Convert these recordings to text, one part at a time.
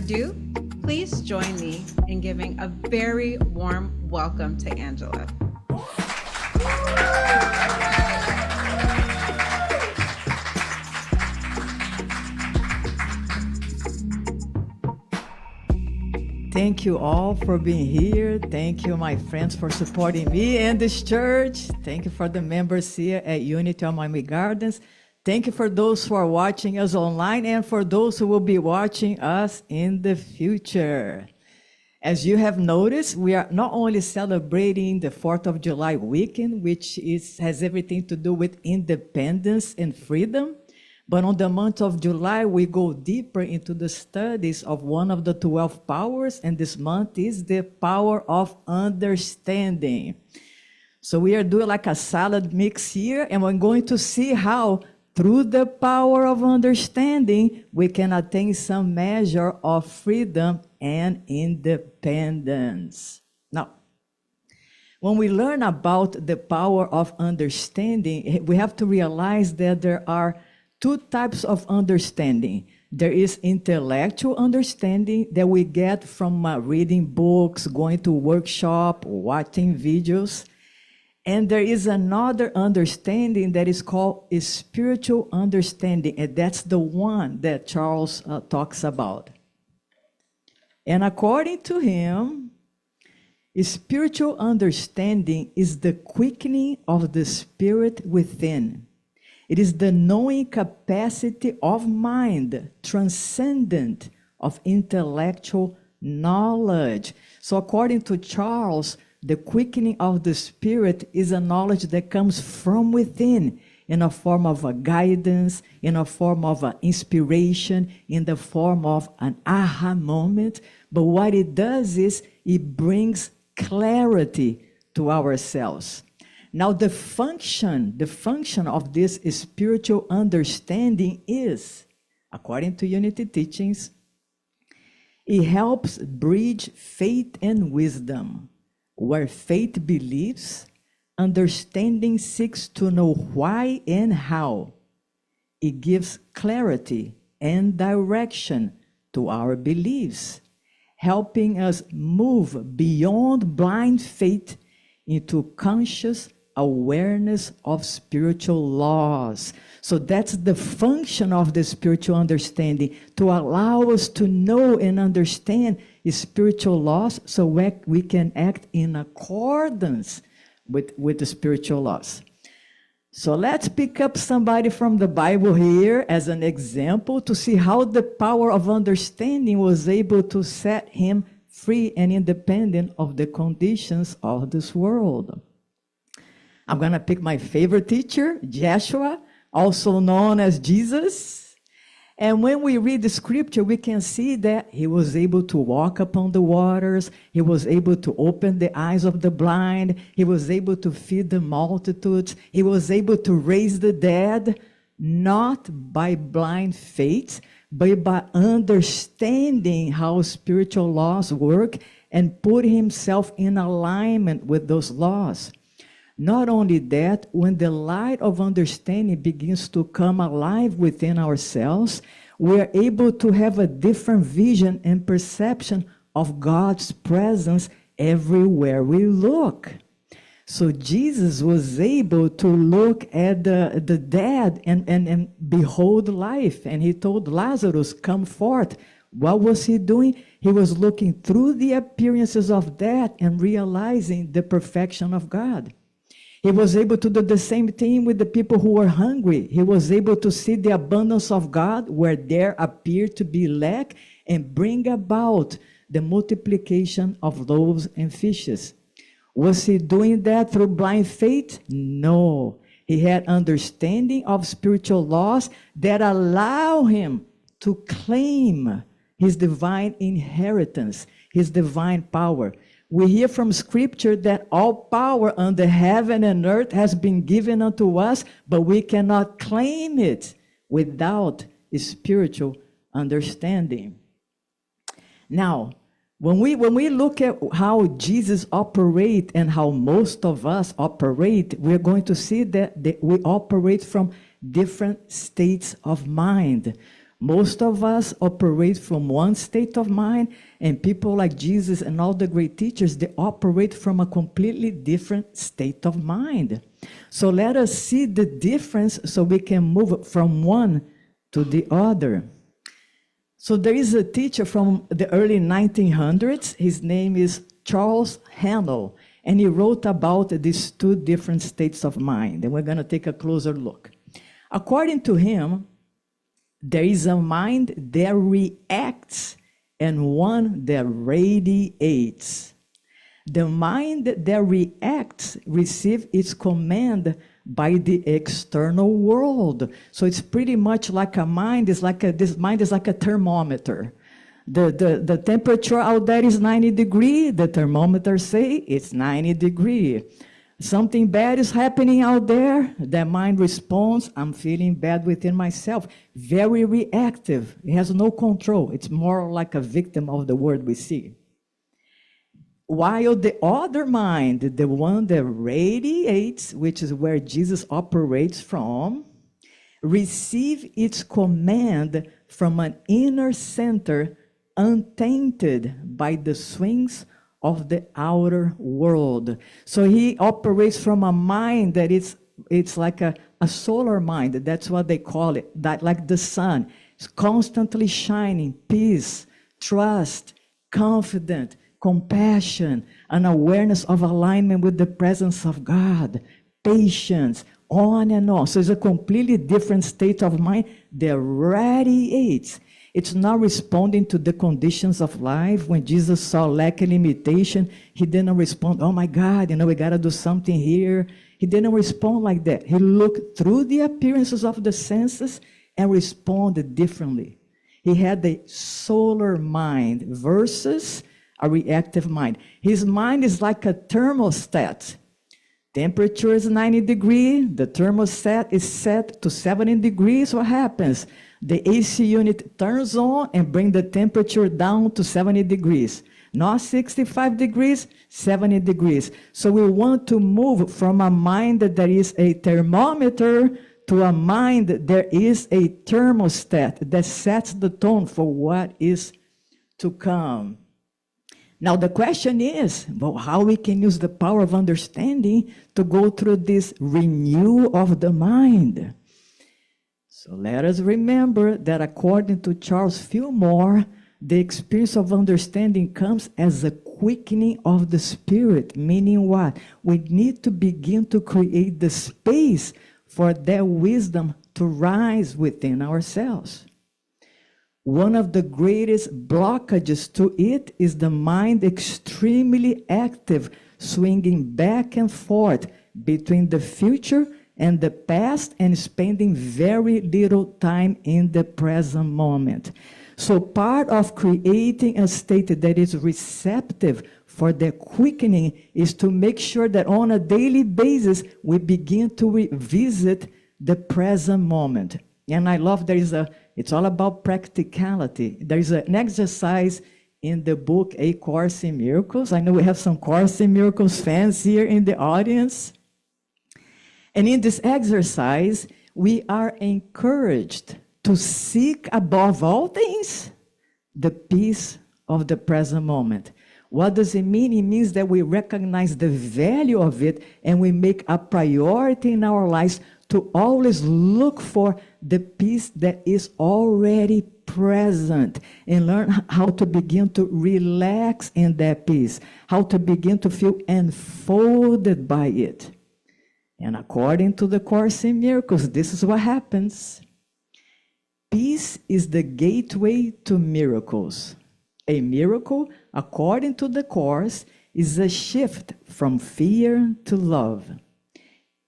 ado, please join me in giving a very warm welcome to Angela. Thank you all for being here. Thank you, my friends, for supporting me and this church. Thank you for the members here at Unity of Miami Gardens. Thank you for those who are watching us online and for those who will be watching us in the future. As you have noticed, we are not only celebrating the 4th of July weekend, which has everything to do with independence and freedom, but on the month of July, we go deeper into the studies of one of the 12 powers, and this month is the power of understanding. So we are doing like a salad mix here, and we're going to see how, through the power of understanding, we can attain some measure of freedom and independence. Now, when we learn about the power of understanding, we have to realize that there are two types of understanding. There is intellectual understanding that we get from reading books, going to workshop, watching videos. And there is another understanding that is called a spiritual understanding, and that's the one that Charles talks about. And according to him, spiritual understanding is the quickening of the spirit within. It is the knowing capacity of mind, transcendent of intellectual knowledge. So according to Charles, the quickening of the spirit is a knowledge that comes from within in a form of a guidance, in a form of an inspiration, in the form of an aha moment. But what it does is it brings clarity to ourselves. Now, the function of this spiritual understanding is, according to Unity teachings, it helps bridge faith and wisdom. Where faith believes, understanding seeks to know why and how. It gives clarity and direction to our beliefs, helping us move beyond blind faith into conscious awareness of spiritual laws. So that's the function of the spiritual understanding, to allow us to know and understand spiritual laws so we can act in accordance with the spiritual laws. So let's pick up somebody from the Bible here as an example to see how the power of understanding was able to set him free and independent of the conditions of this world. I'm going to pick my favorite teacher, Joshua, also known as Jesus. And when we read the scripture, we can see that he was able to walk upon the waters. He was able to open the eyes of the blind. He was able to feed the multitudes. He was able to raise the dead, not by blind faith, but by understanding how spiritual laws work and put himself in alignment with those laws. Not only that, when the light of understanding begins to come alive within ourselves, we are able to have a different vision and perception of God's presence everywhere we look. So Jesus was able to look at the dead and behold life. And he told Lazarus, come forth. What was he doing? He was looking through the appearances of death and realizing the perfection of God. He was able to do the same thing with the people who were hungry. He was able to see the abundance of God where there appeared to be lack and bring about the multiplication of loaves and fishes. Was he doing that through blind faith? No. He had understanding of spiritual laws that allow him to claim his divine inheritance, his divine power. We hear from Scripture that all power under heaven and earth has been given unto us, but we cannot claim it without spiritual understanding. Now, when we look at how Jesus operates and how most of us operate, we're going to see that we operate from different states of mind. Most of us operate from one state of mind, and people like Jesus and all the great teachers, they operate from a completely different state of mind. So let us see the difference so we can move from one to the other. So there is a teacher from the early 1900s. His name is Charles Handel, and he wrote about these two different states of mind, and we're going to take a closer look. According to him, there is a mind that reacts and one that radiates. The mind that reacts receives its command by the external world. So it's pretty much like a mind, this mind is like a thermometer. The temperature out there is 90 degrees. The thermometer say it's 90 degrees. Something bad is happening out there. The mind responds, I'm feeling bad within myself. Very reactive. It has no control. It's more like a victim of the world we see. While the other mind, the one that radiates, which is where Jesus operates from, receive its command from an inner center untainted by the swings of the outer world. So he operates from a mind that it's like a solar mind. That's what they call it, that like the sun. It's constantly shining, peace, trust, confident, compassion, an awareness of alignment with the presence of God, patience, on and on. So it's a completely different state of mind that radiates. It's not responding to the conditions of life. When Jesus saw lack and limitation, he didn't respond, oh my God, we got to do something here. He didn't respond like that. He looked through the appearances of the senses and responded differently. He had a solar mind versus a reactive mind. His mind is like a thermostat. Temperature is 90 degrees. The thermostat is set to 70 degrees. What happens? The AC unit turns on and brings the temperature down to 70 degrees. Not 65 degrees, 70 degrees. So we want to move from a mind that there is a thermometer to a mind that there is a thermostat that sets the tone for what is to come. Now the question is, well, how we can use the power of understanding to go through this renewal of the mind. So let us remember that according to Charles Fillmore, the experience of understanding comes as a quickening of the spirit, meaning what? We need to begin to create the space for that wisdom to rise within ourselves. One of the greatest blockages to it is the mind extremely active, swinging back and forth between the future and the past and spending very little time in the present moment. So part of creating a state that is receptive for the quickening is to make sure that on a daily basis we begin to revisit the present moment. And I love it's all about practicality. There is an exercise in the book, A Course in Miracles. I know we have some Course in Miracles fans here in the audience. And in this exercise, we are encouraged to seek above all things the peace of the present moment. What does it mean? It means that we recognize the value of it and we make a priority in our lives to always look for the peace that is already present and learn how to begin to relax in that peace, how to begin to feel enfolded by it. And according to the Course in Miracles, this is what happens. Peace is the gateway to miracles. A miracle, according to the Course, is a shift from fear to love.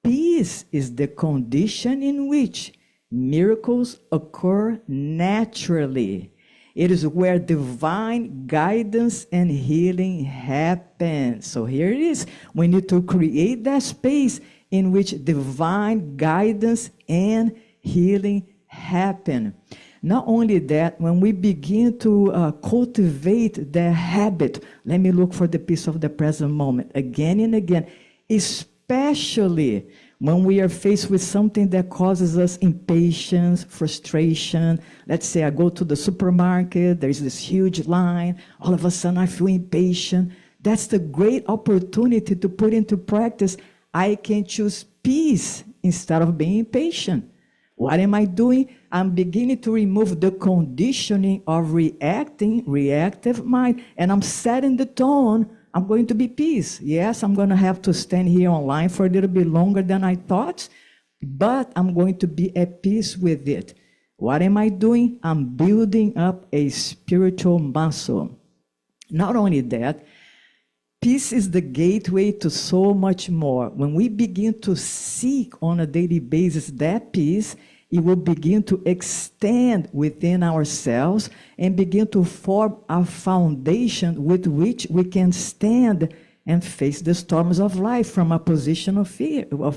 Peace is the condition in which miracles occur naturally. It is where divine guidance and healing happen. So here it is. We need to create that space in which divine guidance and healing happen. Not only that, when we begin to cultivate the habit, let me look for the peace of the present moment again and again, especially When we are faced with something that causes us impatience, frustration, let's say I go to the supermarket, there's this huge line, all of a sudden I feel impatient. That's the great opportunity to put into practice, I can choose peace instead of being impatient. What am I doing? I'm beginning to remove the conditioning of reactive mind, and I'm setting the tone. I'm going to be peace. Yes, I'm going to have to stand here online for a little bit longer than I thought, but I'm going to be at peace with it. What am I doing? I'm building up a spiritual muscle. Not only that, peace is the gateway to so much more. When we begin to seek on a daily basis that peace, it will begin to extend within ourselves and begin to form a foundation with which we can stand and face the storms of life from a position of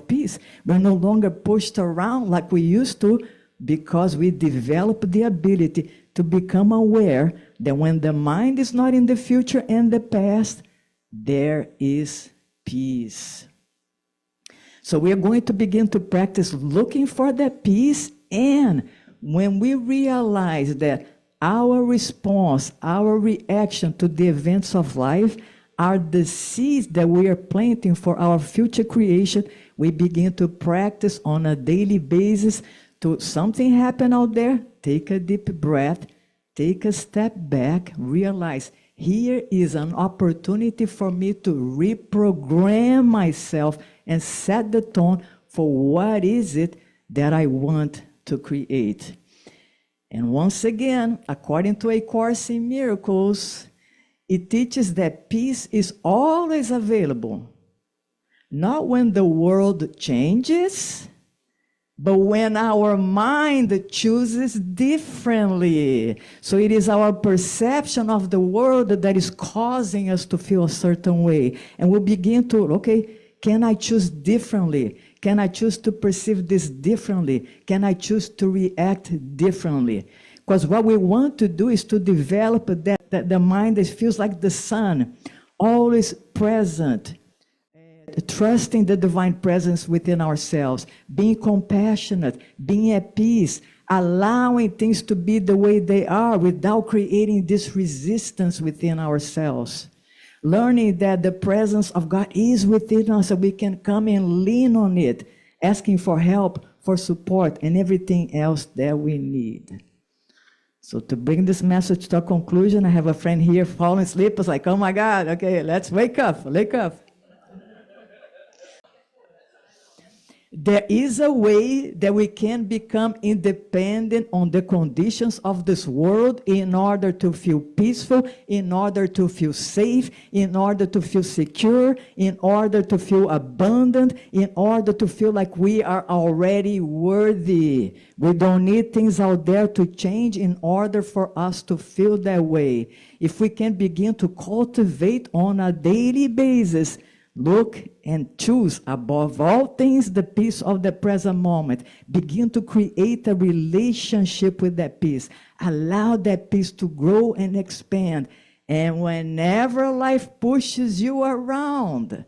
peace. We're no longer pushed around like we used to, because we develop the ability to become aware that when the mind is not in the future and the past, there is peace. So we are going to begin to practice looking for that peace, and when we realize that our response, our reaction to the events of life are the seeds that we are planting for our future creation, we begin to practice on a daily basis to something happen out there, take a deep breath, take a step back, realize here is an opportunity for me to reprogram myself and set the tone for what is it that I want to create. And once again, according to A Course in Miracles, it teaches that peace is always available, not when the world changes, but when our mind chooses differently. So it is our perception of the world that is causing us to feel a certain way. And we'll begin to, okay, can I choose differently? Can I choose to perceive this differently? Can I choose to react differently? Because what we want to do is to develop that the mind that feels like the sun, always present, trusting the divine presence within ourselves, being compassionate, being at peace, allowing things to be the way they are without creating this resistance within ourselves. Learning that the presence of God is within us, so we can come and lean on it, asking for help, for support, and everything else that we need. So to bring this message to a conclusion, I have a friend here falling asleep. I was like, oh my God, okay, let's wake up, wake up. There is a way that we can become independent on the conditions of this world in order to feel peaceful, in order to feel safe, in order to feel secure, in order to feel abundant, in order to feel like we are already worthy. We don't need things out there to change in order for us to feel that way. If we can begin to cultivate on a daily basis, look and choose above all things the peace of the present moment. Begin to create a relationship with that peace. Allow that peace to grow and expand. And whenever life pushes you around,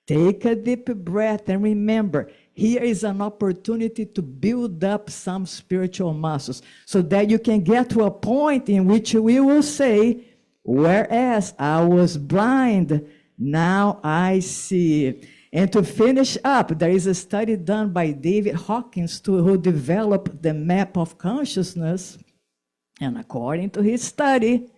take a deep breath and remember, here is an opportunity to build up some spiritual muscles so that you can get to a point in which we will say, whereas I was blind, now I see. And to finish up, there is a study done by David Hawkins who developed the map of consciousness. And according to his study,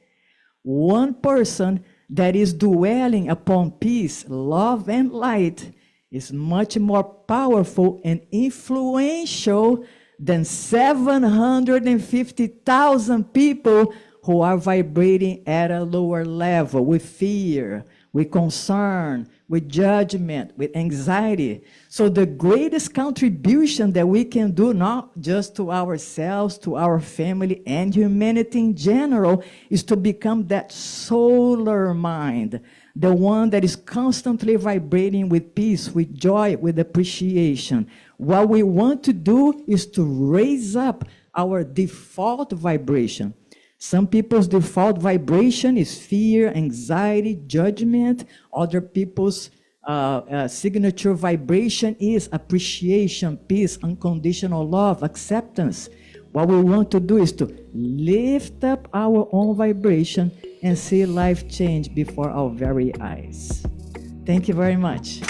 one person that is dwelling upon peace, love, and light is much more powerful and influential than 750,000 people who are vibrating at a lower level with fear, with concern, with judgment, with anxiety. So the greatest contribution that we can do, not just to ourselves, to our family, and humanity in general, is to become that solar mind, the one that is constantly vibrating with peace, with joy, with appreciation. What we want to do is to raise up our default vibration. Some people's default vibration is fear, anxiety, judgment. Other people's signature vibration is appreciation, peace, unconditional love, acceptance. What we want to do is to lift up our own vibration and see life change before our very eyes. Thank you very much.